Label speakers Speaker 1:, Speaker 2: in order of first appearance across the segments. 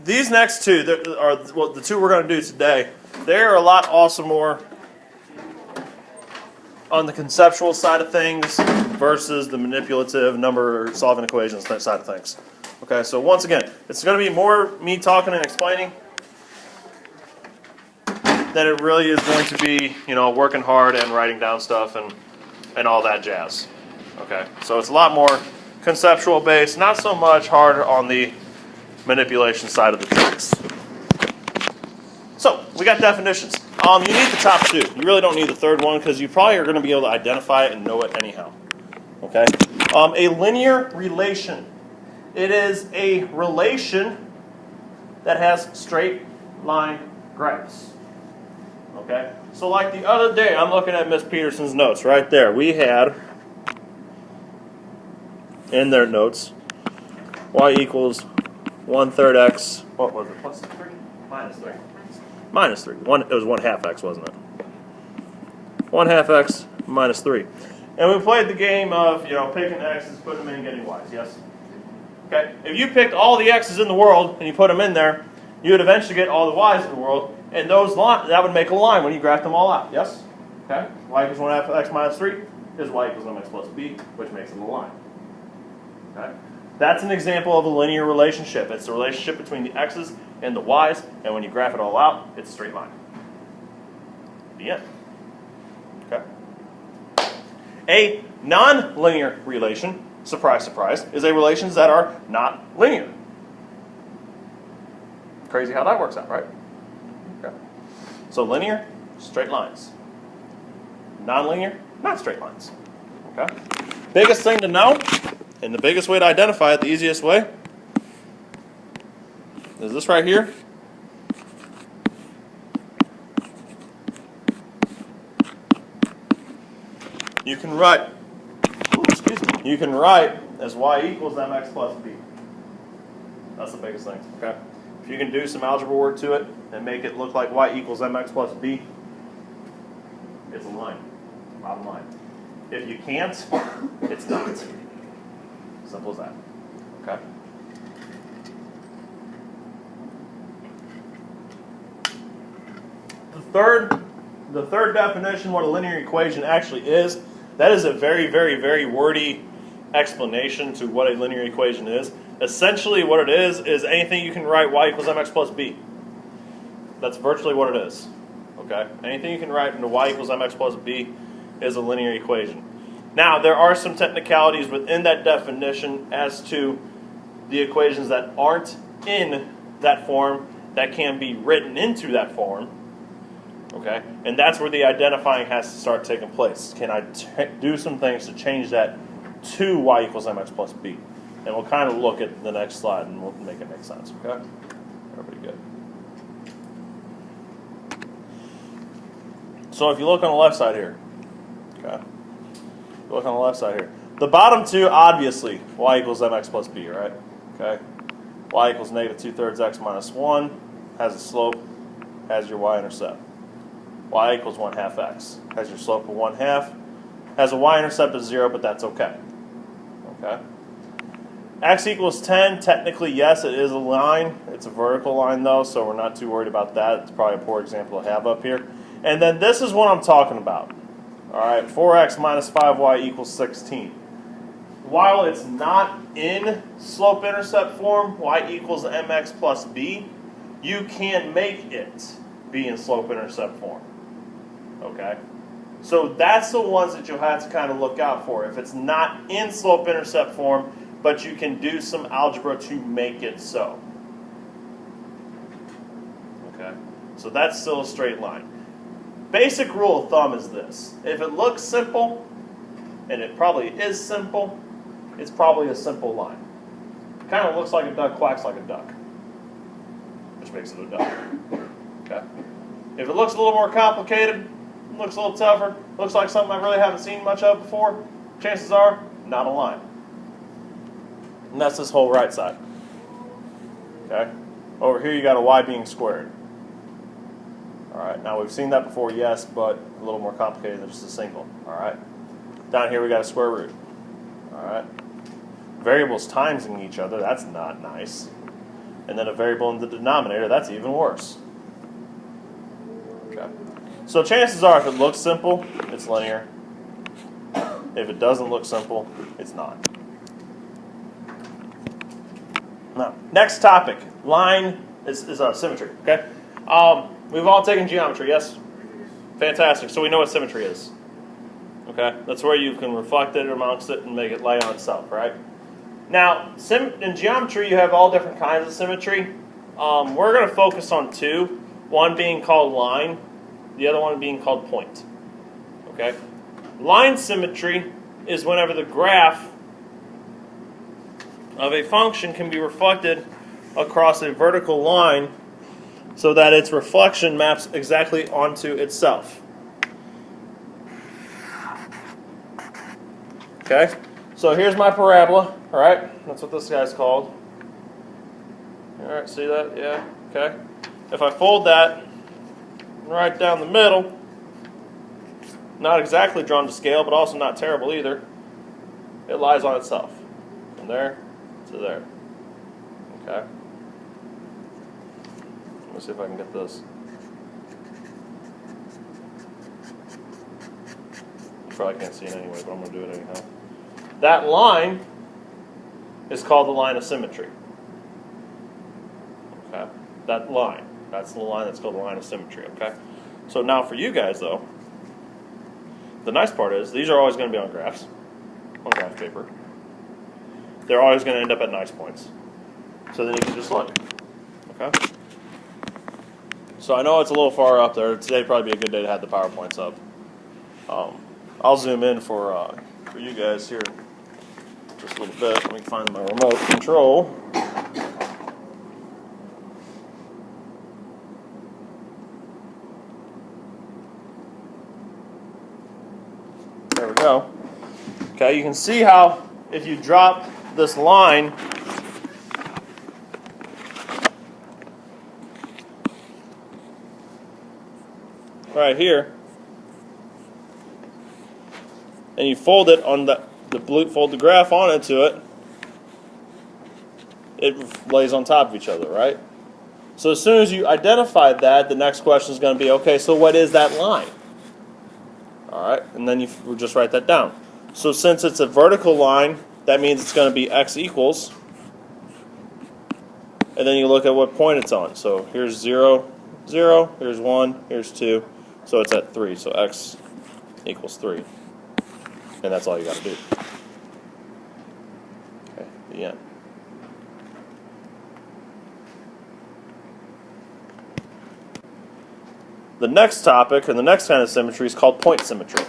Speaker 1: these next two are the two we're going to do today. They're a lot also more on the conceptual side of things versus the manipulative number solving equations side of things. Okay, so once again, it's going to be more me talking and explaining than it really is going to be, working hard and writing down stuff and all that jazz. Okay, so it's a lot more conceptual based, not so much hard on the manipulation side of the things. So we got definitions. You need the top two. You really don't need the third one because you probably are going to be able to identify it and know it anyhow. Okay. A linear relation. It is a relation that has straight line graphs. Okay. So like the other day, I'm looking at Miss Peterson's notes right there. We had in their notes y equals 1/3 x. What was it? Plus 3? Minus 3. Minus 3. It was 1/2 x, wasn't it? 1/2 x minus 3. And we played the game of, picking x's, putting them in, and getting y's, yes? Okay. If you picked all the x's in the world and you put them in there, you would eventually get all the y's in the world, and that would make a line when you graph them all out, yes? Okay. Y equals 1/2 x minus 3 is y equals mx plus b, which makes it a line. Okay. That's an example of a linear relationship. It's the relationship between the x's and the y's, and when you graph it all out, it's a straight line. The end. Okay. A non-linear relation, surprise, surprise, is a relations that are not linear. Crazy how that works out, right? Okay. So linear, straight lines. Non-linear, not straight lines. Okay. Biggest thing to know, and the biggest way to identify it, the easiest way, is this right here. You can write, you can write as y equals mx plus b. That's the biggest thing, okay? If you can do some algebra work to it and make it look like y equals mx plus b, it's a line, bottom line. If you can't, it's not. Simple as that, okay? The third definition, what a linear equation actually is, that is a very, very, very wordy explanation to what a linear equation is. Essentially what it is anything you can write y equals mx plus b. That's virtually what it is. Okay? Anything you can write into y equals mx plus b is a linear equation. Now, there are some technicalities within that definition as to the equations that aren't in that form that can be written into that form. Okay? And that's where the identifying has to start taking place. Can I do some things to change that to y equals mx plus b? And we'll kind of look at the next slide and we'll make it make sense. Okay? Everybody good? So if you look on the left side here, okay? Look on the left side here. The bottom two, obviously, y equals mx plus b, right? Okay? Y equals negative 2/3 x minus 1, has a slope, has your y-intercept. Y equals 1/2 x, has your slope of 1/2, has a y-intercept of 0, but that's okay. Okay? X equals 10, technically, yes, it is a line. It's a vertical line, though, so we're not too worried about that. It's probably a poor example to have up here. And then this is what I'm talking about. All right, 4x minus 5y equals 16. While it's not in slope-intercept form, y equals mx plus b, you can make it be in slope-intercept form. Okay? So that's the ones that you'll have to kind of look out for. If it's not in slope-intercept form, but you can do some algebra to make it so. Okay? So that's still a straight line. Basic rule of thumb is this. If it looks simple, and it probably is simple, it's probably a simple line. It kind of looks like a duck, quacks like a duck, which makes it a duck. Okay? If it looks a little more complicated, looks a little tougher, looks like something I really haven't seen much of before, chances are, not a line. And that's this whole right side. Okay? Over here you got a y being squared. Alright, now we've seen that before, yes, but a little more complicated than just a single. Alright? Down here we got a square root. Alright? Variables timesing each other, that's not nice. and then a variable in the denominator, that's even worse. Okay. So chances are, if it looks simple, it's linear. If it doesn't look simple, it's not. Now, next topic, line is symmetry. Okay, we've all taken geometry, yes? Fantastic. So we know what symmetry is. Okay, that's where you can reflect it amongst it and make it lay on itself, right? Now, in geometry, you have all different kinds of symmetry. We're going to focus on two. One being called line, the other one being called point. Okay, line symmetry is whenever the graph of a function can be reflected across a vertical line so that its reflection maps exactly onto itself. Okay, so here's my parabola, all right? That's what this guy's called. All right, see that? Yeah, okay. If I fold that right down the middle, not exactly drawn to scale, but also not terrible either, it lies on itself. From there to there. Okay. Let me see if I can get this. You probably can't see it anyway, but I'm going to do it anyhow. That line is called the line of symmetry. Okay. That line. That's the line that's called the line of symmetry. Okay. So now for you guys, though, the nice part is these are always going to be on graphs, on graph paper. They're always going to end up at nice points. So then you can just look. Okay? So I know it's a little far up there. Today would probably be a good day to have the PowerPoints up. I'll zoom in for you guys here just a little bit. Let me find my remote control. There we go. Okay, you can see how if you drop this line right here, and you fold it on fold the graph onto it, it lays on top of each other, right? So as soon as you identify that, the next question is going to be, okay, so what is that line? All right, and then you just write that down. So since it's a vertical line, that means it's going to be x equals, and then you look at what point it's on. So here's 0, 0, here's 1, here's 2, so it's at 3, so x equals 3. And that's all you got to do. Okay, the end. The next topic, and the next kind of symmetry, is called point symmetry.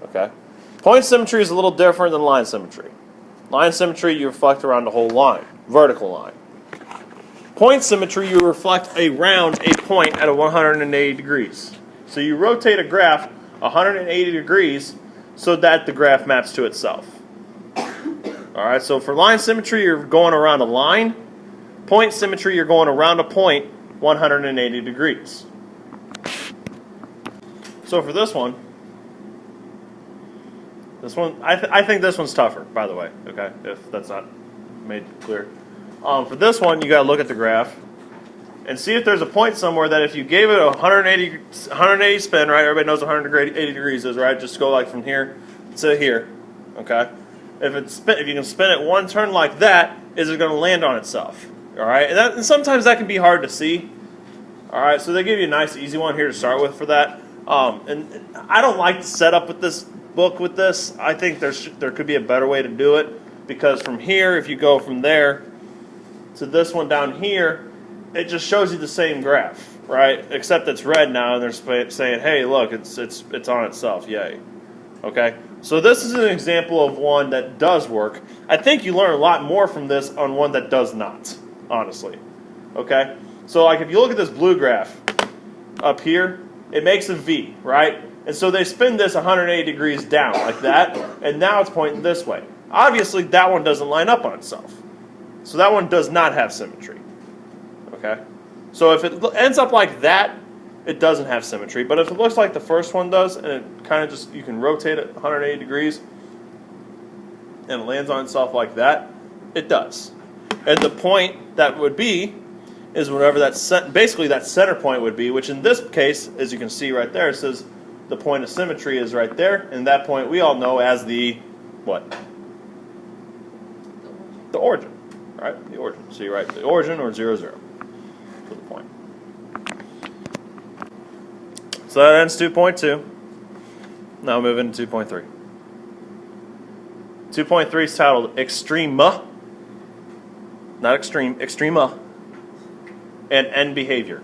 Speaker 1: Okay? Point symmetry is a little different than line symmetry. Line symmetry, you reflect around the whole line, vertical line. Point symmetry, you reflect around a point at 180 degrees. So you rotate a graph 180 degrees so that the graph maps to itself. Alright, so for line symmetry, you're going around a line. Point symmetry, you're going around a point 180 degrees. So for this one, I think this one's tougher, by the way, okay, if that's not made clear. For this one, you got to look at the graph and see if there's a point somewhere that if you gave it a 180 spin, right, everybody knows 180 degrees is, right, just go like from here to here, okay? If you can spin it one turn like that, is it going to land on itself? All right, and sometimes that can be hard to see. All right, so they give you a nice, easy one here to start with for that. And I don't like the setup with this book with this. I think there could be a better way to do it, because from here, if you go from there to this one down here, it just shows you the same graph, right? Except it's red now, and they're saying, "Hey, look, it's on itself, yay." Okay, so this is an example of one that does work. I think you learn a lot more from this on one that does not, honestly. Okay, so like if you look at this blue graph up here, it makes a V, right? And so they spin this 180 degrees down like that, and now it's pointing this way. Obviously, that one doesn't line up on itself. So that one does not have symmetry. Okay? So if it ends up like that, it doesn't have symmetry. But if it looks like the first one does, and it kind of just, you can rotate it 180 degrees, and it lands on itself like that, it does. And the point that would be is whatever basically that center point would be, which in this case, as you can see right there, it says the point of symmetry is right there, and that point we all know as the what? The origin, right? The origin. So you write the origin or 0, 0 for the point. So that ends 2.2. Now we'll move into 2.3. 2.3 is titled Extrema, not extreme, Extrema, and end behavior.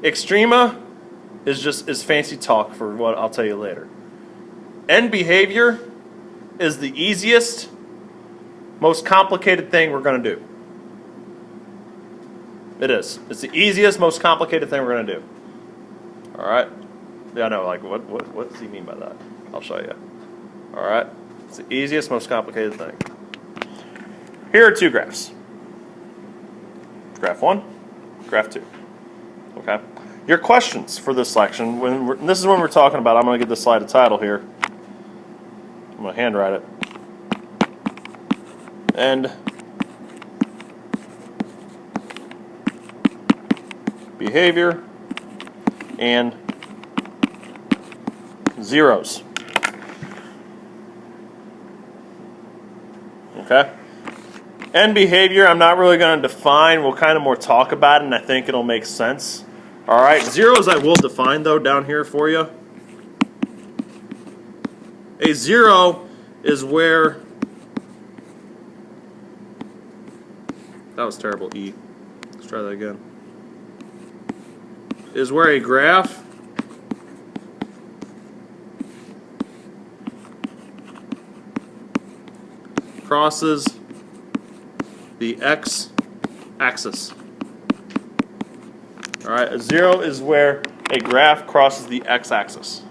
Speaker 1: Extrema is fancy talk for what I'll tell you later. End behavior is the easiest, most complicated thing we're going to do. It is. It's the easiest, most complicated thing we're going to do. All right? Yeah, I know. Like, what does he mean by that? I'll show you. All right? It's the easiest, most complicated thing. Here are two graphs. Graph 1, graph 2. Okay? Your questions for this section, this is when we're talking about, I'm going to give this slide a title here. I'm going to handwrite it. And behavior and zeros. Okay? End behavior, I'm not really going to define. We'll kind of more talk about it, and I think it'll make sense. All right, zeros I will define, though, down here for you. A zero is where... That was terrible, E. Let's try that again. Is where a graph crosses the x-axis. All right, a zero is where a graph crosses the x-axis.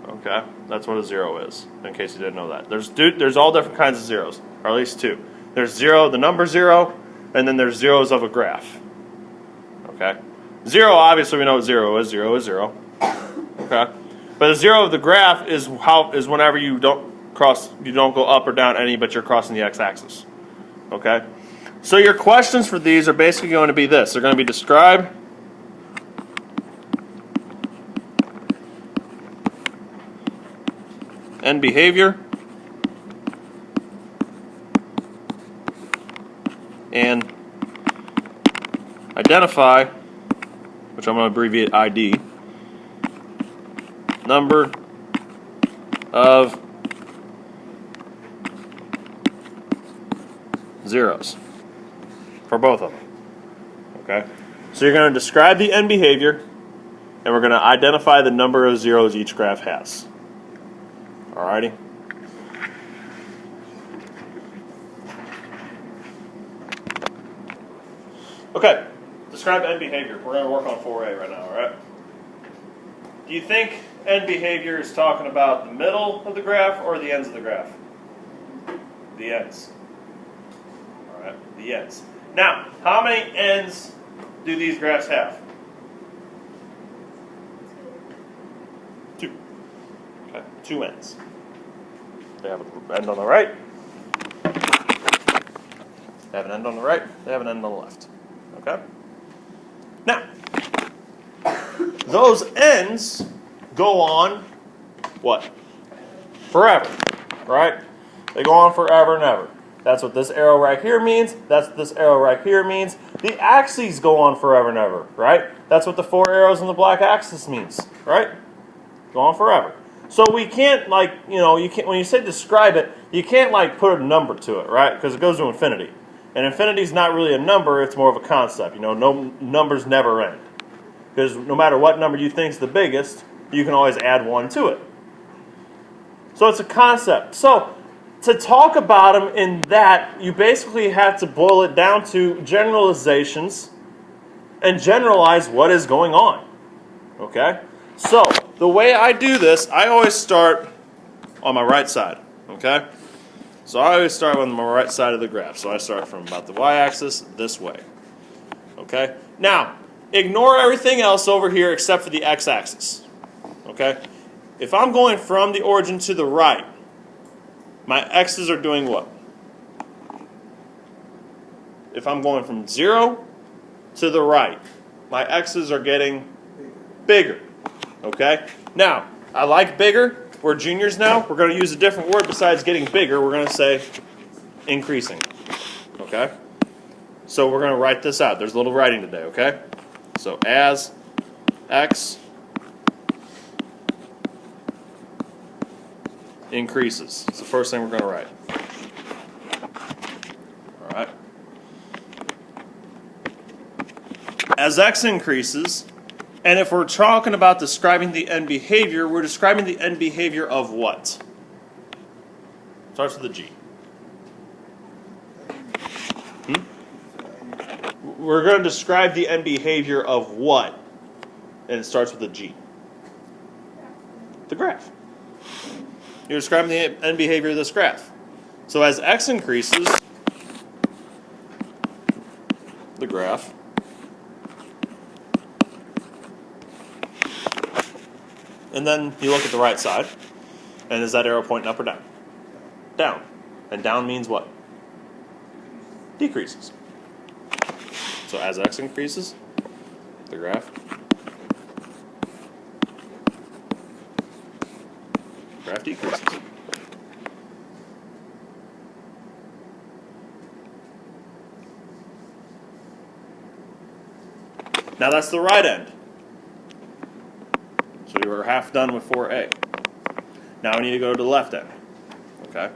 Speaker 1: Okay, that's what a zero is, in case you didn't know that. There's all different kinds of zeros, or at least two. There's zero, the number 0, and then there's zeros of a graph. Okay, zero, obviously we know what 0 is. 0 is 0. Okay, but a zero of the graph is whenever you don't go up or down any, but you're crossing the x-axis. Okay, so your questions for these are basically going to be this. They're going to be describe end behavior and identify, which I'm going to abbreviate ID, number of zeros for both of them. Okay? So you're going to describe the end behavior, and we're going to identify the number of zeros each graph has. Alrighty? Okay, describe end behavior. We're going to work on 4A right now, alright? Do you think end behavior is talking about the middle of the graph or the ends of the graph? The ends. Alright, the ends. Now, how many ends do these graphs have? 2. Okay, 2 ends. They have an end on the right. They have an end on the right. They have an end on the left. Okay? Now, those ends go on what? Forever. Right? They go on forever and ever. That's what this arrow right here means. That's what this arrow right here means. The axes go on forever and ever, right? That's what the 4 arrows on the black axis means, right? Go on forever. So we can't, like, you can't, when you say describe it, you can't, like, put a number to it, right? Because it goes to infinity. And infinity is not really a number, it's more of a concept. No numbers never end. Because no matter what number you think is the biggest, you can always add 1 to it. So it's a concept. So to talk about them in that, you basically have to boil it down to generalizations and generalize what is going on. Okay? So, the way I do this, I always start on my right side. Okay? So I always start on my right side of the graph. So I start from about the y-axis this way. Okay? Now, ignore everything else over here except for the x-axis. Okay? If I'm going from the origin to the right, my x's are doing what? if I'm going from 0 to the right, my x's are getting bigger. Okay? Now, I like bigger. We're juniors now. We're going to use a different word besides getting bigger. We're going to say increasing. Okay? So we're going to write this out. There's a little writing today, okay? So as x increases. It's the first thing we're going to write. All right. As x increases, and if we're talking about describing the end behavior, we're describing the end behavior of what? Starts with a G. We're going to describe the end behavior of what? And it starts with a G. The graph. You're describing the end behavior of this graph. So as x increases, the graph and then you look at the right side, and is that arrow pointing up or down? Down. And down means what? Decreases. So as x increases, the graph decreases. Now that's the right end. So we were half done with 4a. Now we need to go to the left end. Okay.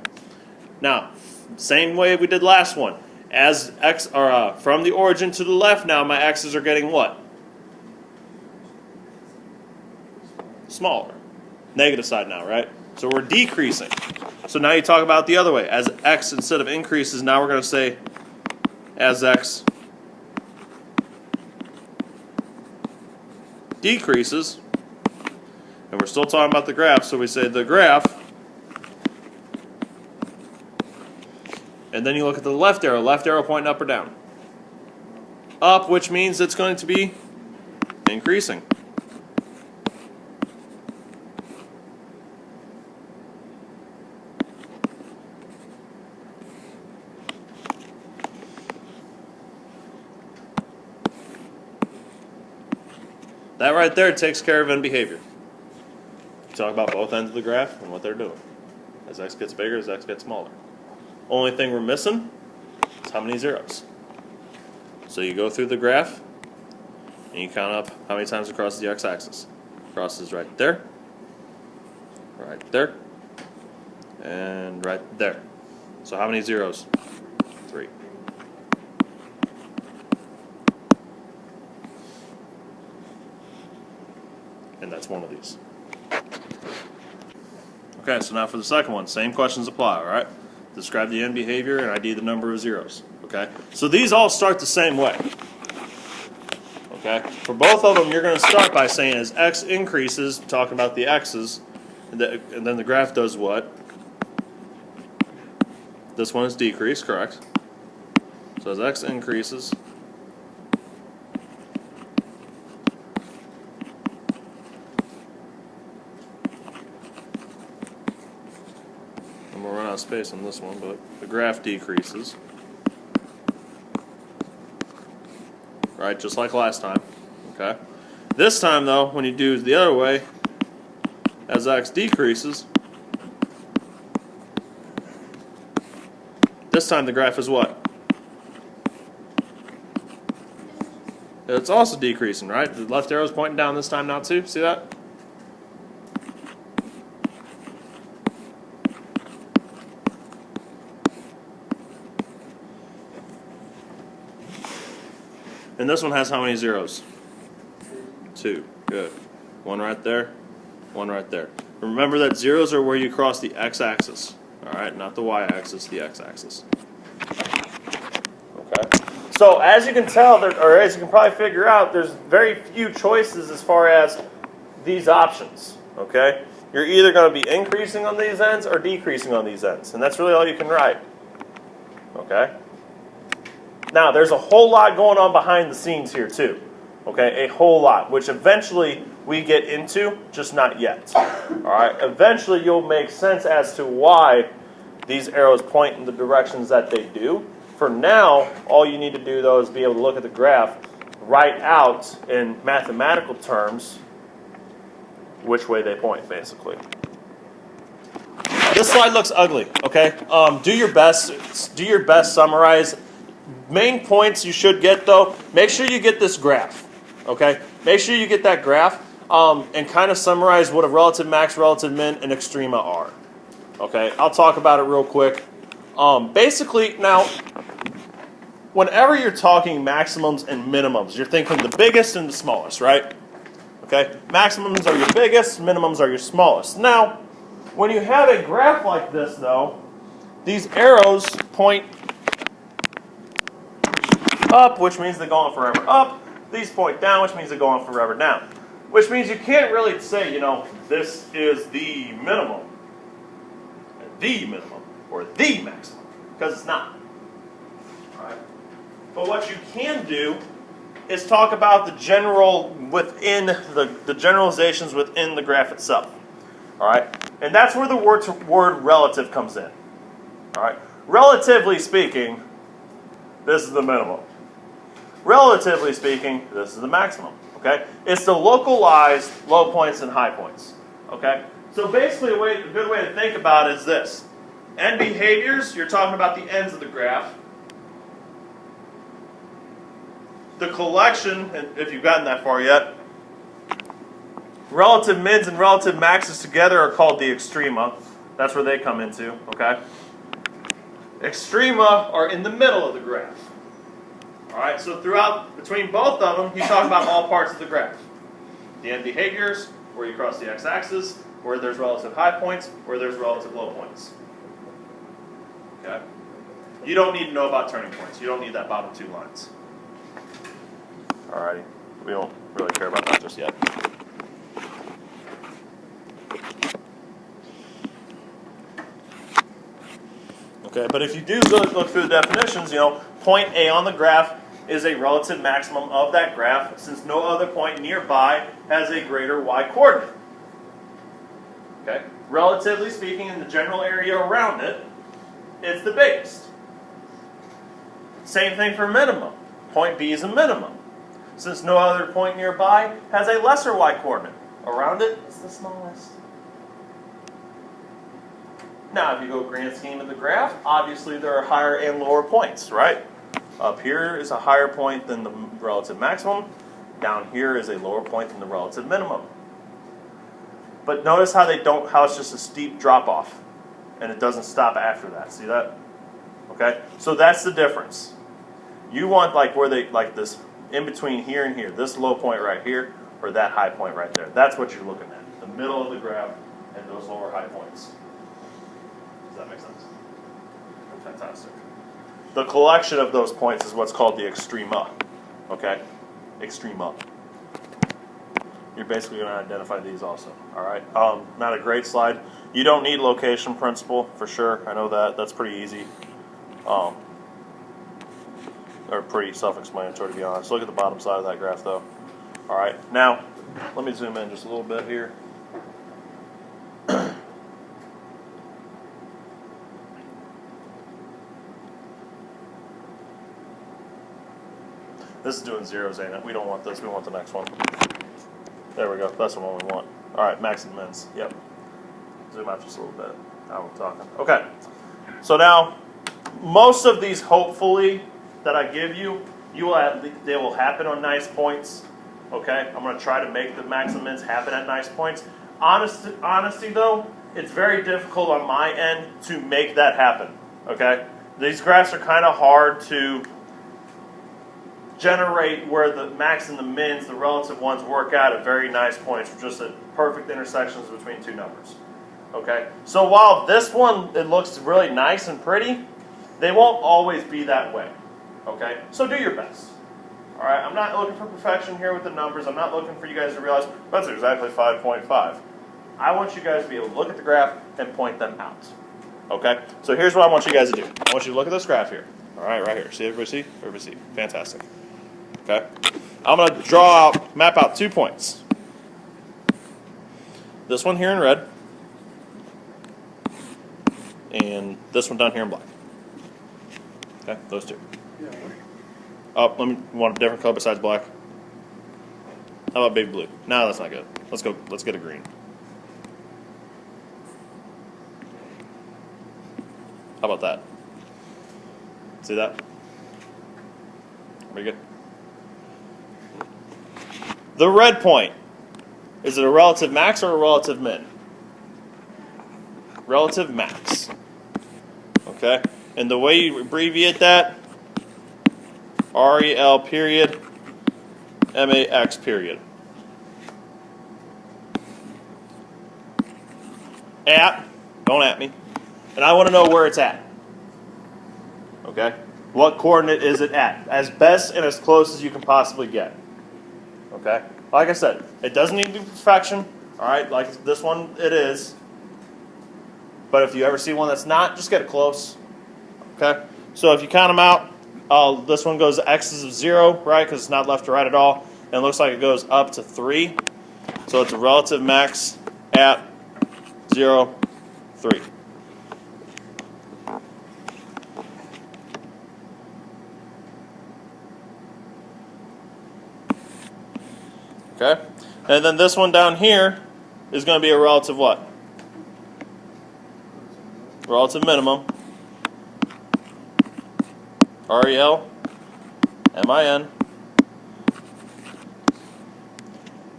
Speaker 1: Now, same way we did last one. As x from the origin to the left now, my x's are getting what? Smaller. Negative side now, right? So we're decreasing. So now you talk about the other way. As x instead of increases, now we're going to say as x decreases. And we're still talking about the graph, so we say the graph. And then you look at the left arrow pointing up or down? Up, which means it's going to be increasing. That right there takes care of end behavior. Talk about both ends of the graph and what they're doing. As x gets bigger, as x gets smaller. Only thing we're missing is how many zeros. So you go through the graph and you count up how many times it crosses the x-axis. Crosses right there, and right there. So how many zeros? 3. And that's one of these. Okay, so now for the second one, same questions apply, all right? Describe the end behavior and ID the number of zeros, okay? So these all start the same way, okay? For both of them, you're going to start by saying as x increases, talking about the x's, and then the graph does what? This one is decrease, correct? So as x increases, and we'll run out of space on this one, but the graph decreases. Right, just like last time. Okay. This time, though, when you do it the other way, as x decreases, this time the graph is what? It's also decreasing, right? The left arrow is pointing down this time now too. See that? And this one has how many zeros? 2. Good. One right there, one right there. Remember that zeros are where you cross the x-axis. Alright, not the y-axis, the x-axis. Okay. So as you can tell, or as you can probably figure out, there's very few choices as far as these options. Okay? You're either going to be increasing on these ends or decreasing on these ends. And that's really all you can write. Okay? Now, there's a whole lot going on behind the scenes here, too. Okay, a whole lot, which eventually we get into, just not yet. All right, eventually you'll make sense as to why these arrows point in the directions that they do. For now, all you need to do, though, is be able to look at the graph, write out in mathematical terms which way they point, basically. This slide looks ugly, okay? Do your best. Do your best. Summarize. Main points you should get, though, make sure you get this graph, okay? Make sure you get that graph and kind of summarize what a relative max, relative min, and extrema are, okay? I'll talk about it real quick. Basically, now, whenever you're talking maximums and minimums, you're thinking the biggest and the smallest, right? Okay? Maximums are your biggest, minimums are your smallest. Now, when you have a graph like this, though, these arrows point up, which means they're going forever up. These point down, which means they're going forever down. Which means you can't really say, you know, this is the minimum, or the maximum, because it's not. Right? But what you can do is talk about the general within the generalizations within the graph itself. All right, and that's where the word relative comes in. All right, relatively speaking, this is the minimum. Relatively speaking, this is the maximum. Okay, it's the localized low points and high points. Okay, so basically a good way to think about it is this. End behaviors, you're talking about the ends of the graph. The collection, if you've gotten that far yet, relative mins and relative maxes together are called the extrema. That's where they come into, okay? Extrema are in the middle of the graph. All right, so between both of them, you talk about all parts of the graph. The end behaviors, where you cross the x-axis, where there's relative high points, where there's relative low points. Okay? You don't need to know about turning points. You don't need that bottom two lines. Alrighty, we don't really care about that just yet. Okay, but if you do look through the definitions, you know, point A on the graph is a relative maximum of that graph since no other point nearby has a greater y coordinate. Okay, relatively speaking, in the general area around it, it's the biggest. Same thing for minimum. Point B is a minimum. Since no other point nearby has a lesser y coordinate. Around it, it's the smallest. Now, if you go grand scheme of the graph, obviously there are higher and lower points, right? Up here is a higher point than the relative maximum. Down here is a lower point than the relative minimum. But notice how it's just a steep drop off. And it doesn't stop after that. See that? Okay? So that's the difference. You want like this in between here and here, this low point right here, or that high point right there. That's what you're looking at. The middle of the graph and those lower high points. Does that make sense? Fantastic. The collection of those points is what's called the extrema. Okay? Extrema. You're basically going to identify these also. All right? Not a great slide. You don't need location principle for sure. I know that. That's pretty easy. Or pretty self-explanatory, to be honest. Look at the bottom side of that graph, though. All right. Now, let me zoom in just a little bit here. This is doing zeros, ain't it? We don't want this. We want the next one. There we go. That's the one we want. All right, max and mins. Yep. Zoom out just a little bit. Now we're talking. Okay. So now, most of these, hopefully, that I give you, they will happen on nice points. Okay? I'm going to try to make the max and mins happen at nice points. Honesty, though, it's very difficult on my end to make that happen. Okay? These graphs are kind of hard to generate where the max and the mins, the relative ones, work out at very nice points, just at perfect intersections between two numbers. Okay? So while this one, it looks really nice and pretty, they won't always be that way. Okay? So do your best. Alright? I'm not looking for perfection here with the numbers. I'm not looking for you guys to realize that's exactly 5.5. I want you guys to be able to look at the graph and point them out. Okay? So here's what I want you guys to do. I want you to look at this graph here. Alright, right here. See, everybody see? Everybody see? Fantastic. Okay? I'm going to map out 2 points. This one here in red, and this one down here in black. Okay, those two.
Speaker 2: Yeah.
Speaker 1: Oh, let me want a different color besides black. How about big blue? No, that's not good. Let's go. Let's get a green. How about that? See that? Pretty good. The red point. Is it a relative max or a relative min? Relative max. Okay? And the way you abbreviate that, REL period, MAX period. Don't at me. And I want to know where it's at. Okay? What coordinate is it at? As best and as close as you can possibly get. Okay? Like I said, it doesn't need to be perfection. Alright? Like this one, it is. But if you ever see one that's not, just get it close. Okay? So if you count them out, this one goes x's of 0, right? Because it's not left to right at all. And it looks like it goes up to 3. So it's a relative max at 0, 3. Okay? And then this one down here is going to be a relative what? Relative minimum. REL, MIN.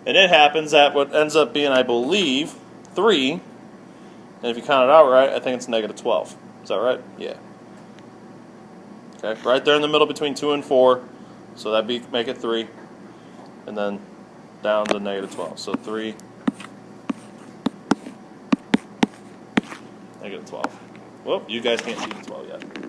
Speaker 1: And it happens at what ends up being, I believe, 3. And if you count it out right, I think it's negative 12. Is that right? Yeah. Okay, right there in the middle between 2 and 4. So that'd make it 3. And then down to negative 12. So 3, negative 12. Well, you guys can't see the 12 yet.